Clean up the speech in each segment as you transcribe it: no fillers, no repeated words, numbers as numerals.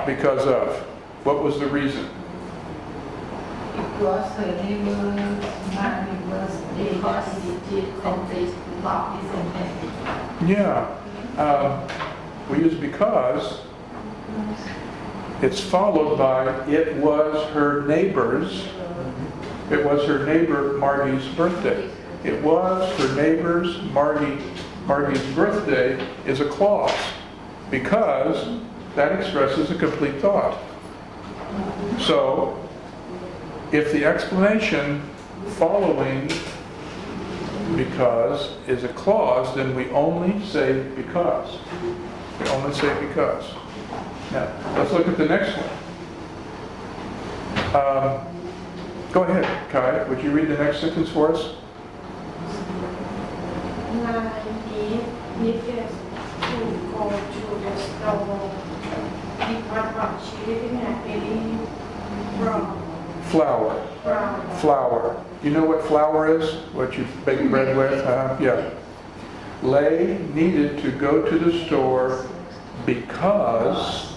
because of. What was the reason? Because her neighbor's because it did complete love is empathy. Yeah. We use because. It's followed by it was her neighbor's. It was her neighbor Margie's birthday. It was her neighbor's Margie's birthday is a clause because that expresses a complete thought. So, if the explanation following because is a clause, then we only say because. We only say because. Now, let's look at the next one. Go ahead, Kai. Would you read the next sentence for us? Needed to go to the store because she didn't have any Flour. You know what flour is? What you bake bread with? Yeah. Lei needed to go to the store because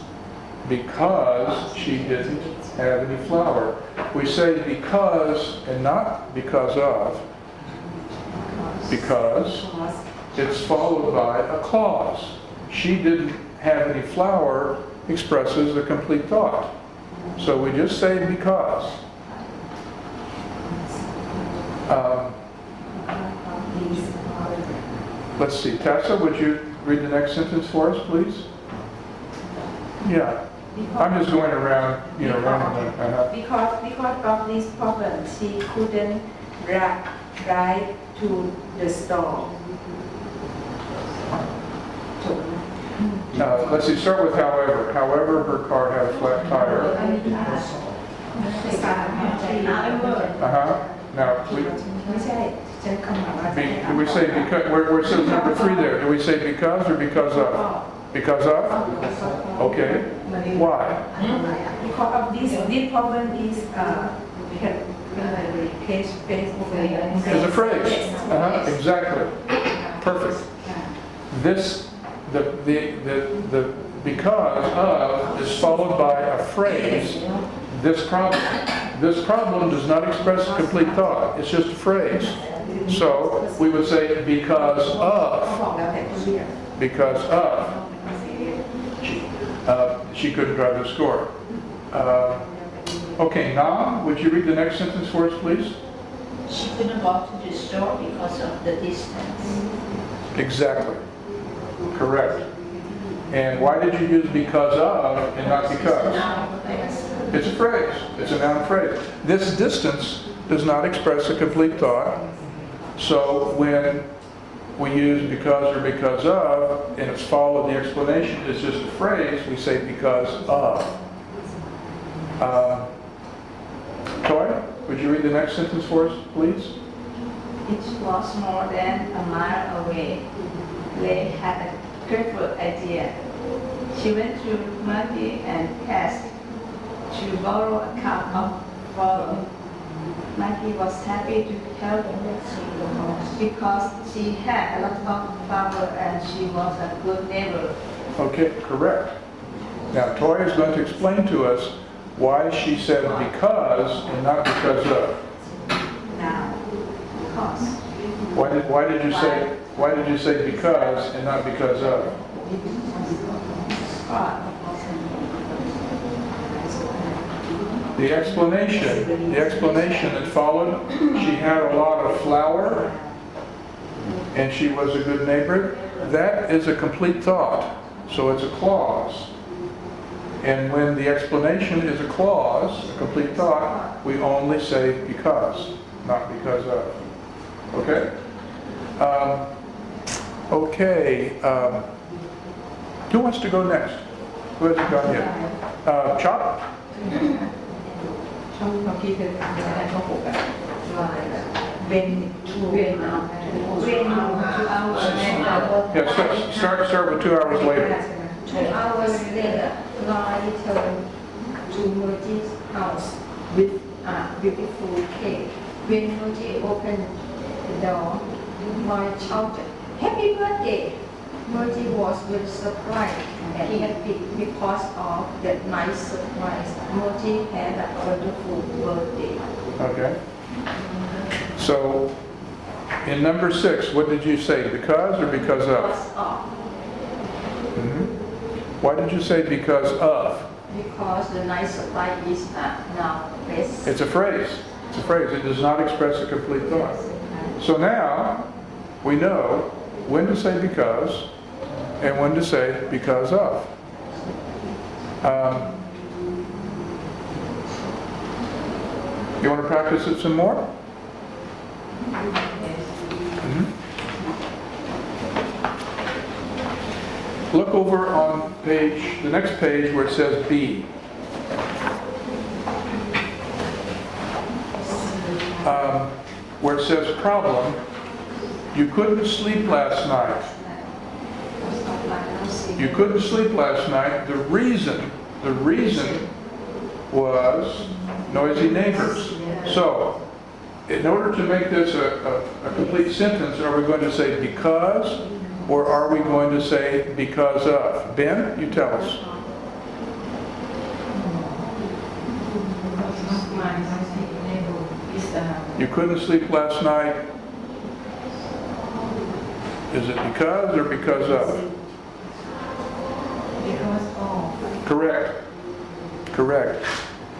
she didn't have any flour. We say because and not because of. Because it's followed by a clause. She didn't have any flour expresses a complete thought. So we just say because. Let's see. Tessa, would you read the next sentence for us, please? Yeah. I'm just going around, around. Because of this problem, she couldn't drive to the store. Let's see, start with however. However, her car had a flat tire. Now, do we say because, where it says number 3 there, do we say because or because of? Because of? Okay. Why? Because of this problem is It's a phrase. Exactly. Perfect. The because of is followed by a phrase. This problem does not express a complete thought. It's just a phrase. So we would say because of. Because of. She couldn't drive the store. Okay, Nam, would you read the next sentence for us, please? She couldn't walk to the store because of the distance. Exactly. Correct. And why did you use because of and not because? It's a phrase. It's a noun phrase. This distance does not express a complete thought. So when we use because or because of, and it's followed the explanation, it's just a phrase, we say because of. Toy, would you read the next sentence for us, please? It was more than a mile away. They had a dreadful idea. She went to Marty and asked to borrow a cup of flour. Marty was happy to help because she had a lot of flour and she was a good neighbor. Okay, correct. Now, Toy is going to explain to us why she said because and not because of. Now, because. Why did you say because and not because of? The explanation that followed, she had a lot of flour and she was a good neighbor, that is a complete thought. So it's a clause. And when the explanation is a clause, a complete thought, we only say because, not because of. Okay? Who wants to go next? Who hasn't gone yet? Chop? Yeah, start with 2 hours later. 2 hours later, Loi returned to Moji's house with a beautiful cake. When Moji opened the door, Loi shouted, "Happy birthday!" Moji was very surprised. he had because of the nice surprise. Moji had a wonderful birthday. Okay. So, in number 6, what did you say? Because or because of? Because of. Mhm. Why did you say because of? Because the nice surprise is now best. It's a phrase. It's a phrase. It does not express a complete thought. So now, we know when to say because and when to say because of. You want to practice it some more? Mhm. Look over on the next page where it says be. Where it says problem, you couldn't sleep last night. You couldn't sleep last night. The reason was noisy neighbors. So, in order to make this a complete sentence, are we going to say because, or are we going to say because of? Ben, you tell us. You couldn't sleep last night. Is it because or because of? Because of. Correct. Correct.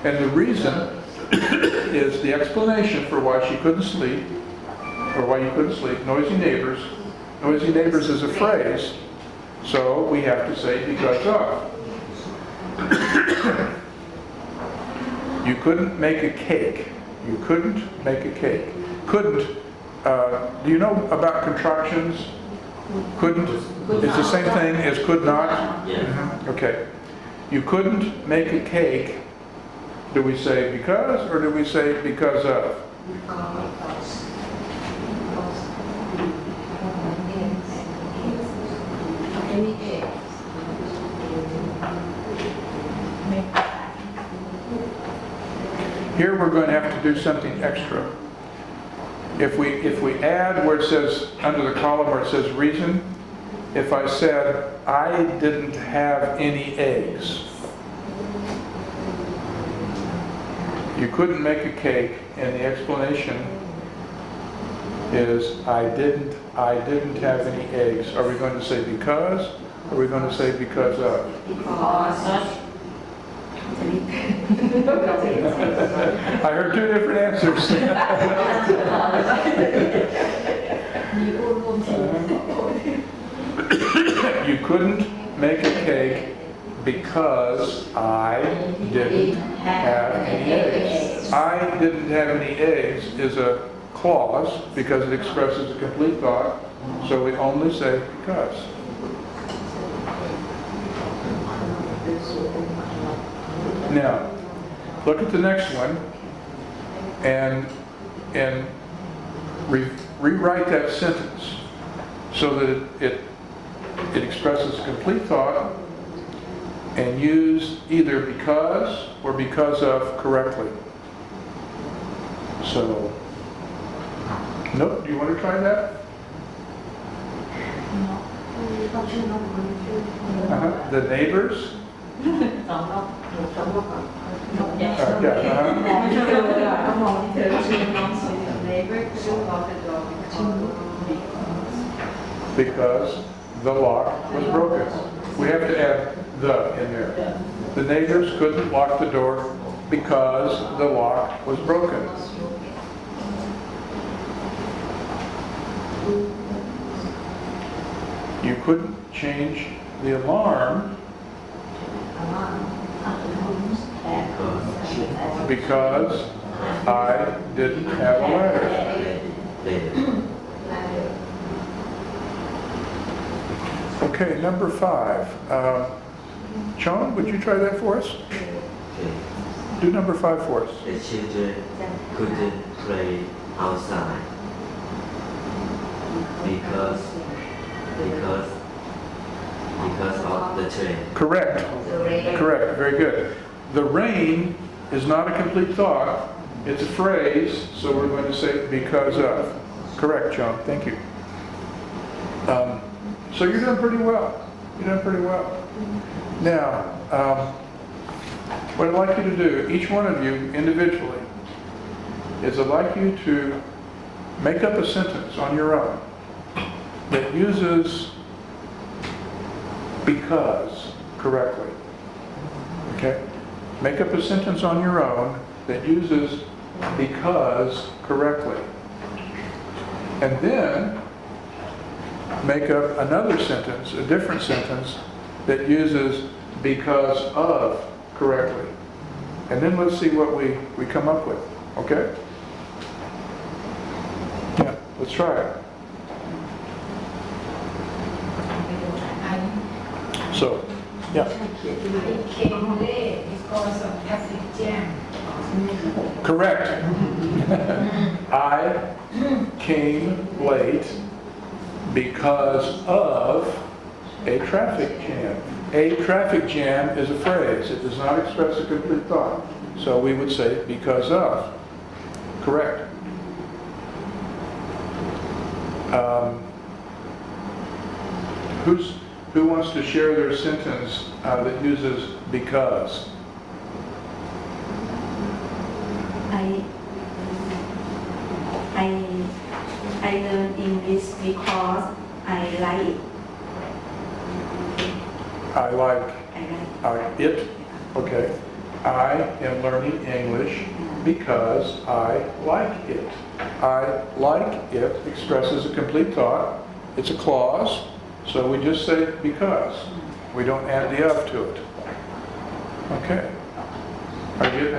And the reason is the explanation for why she couldn't sleep, or why you couldn't sleep. Noisy neighbors. Noisy neighbors is a phrase, so we have to say because of. You couldn't make a cake. You couldn't make a cake. Couldn't. Do you know about contractions? Couldn't is the same thing as could not? Yeah. Okay. You couldn't make a cake. Do we say because or do we say because of? Here we're going to have to do something extra. If we add where it says, under the column where it says reason, if I said, I didn't have any eggs. You couldn't make a cake, and the explanation is, I didn't have any eggs. Are we going to say because, or are we going to say because of? Because. I heard two different answers. You couldn't make a cake because I didn't have any eggs. I didn't have any eggs is a clause because it expresses a complete thought, so we only say because. Now, look at the next one and rewrite that sentence so that it expresses a complete thought and use either because or because of correctly. So, nope, do you want to try that? The neighbors? Because the lock was broken. We have to add the in there. The neighbors couldn't lock the door because the lock was broken. You couldn't change the alarm because I didn't have a ladder. Okay, number 5. John, would you try that for us? Do number 5 for us. The children couldn't play outside because of the train. Correct. Correct. Very good. The rain is not a complete thought. It's a phrase, so we're going to say because of. Correct, John. Thank you. So you're doing pretty well. You're doing pretty well. Now, what I'd like you to do, each one of you individually, is I'd like you to make up a sentence on your own that uses because correctly. Okay? Make up a sentence on your own that uses because correctly. And then make up another sentence, a different sentence, that uses because of correctly. And then let's see what we come up with. Okay? Yeah, let's try it. So, yeah. I came late because of traffic jam. Correct. I came late because of a traffic jam. A traffic jam is a phrase. It does not express a complete thought. So we would say because of. Correct. Who wants to share their sentence that uses because? I learn English because I like it. I like it. Okay. I am learning English because I like it. I like it expresses a complete thought. It's a clause, so we just say because. We don't add the of to it. Okay. Are you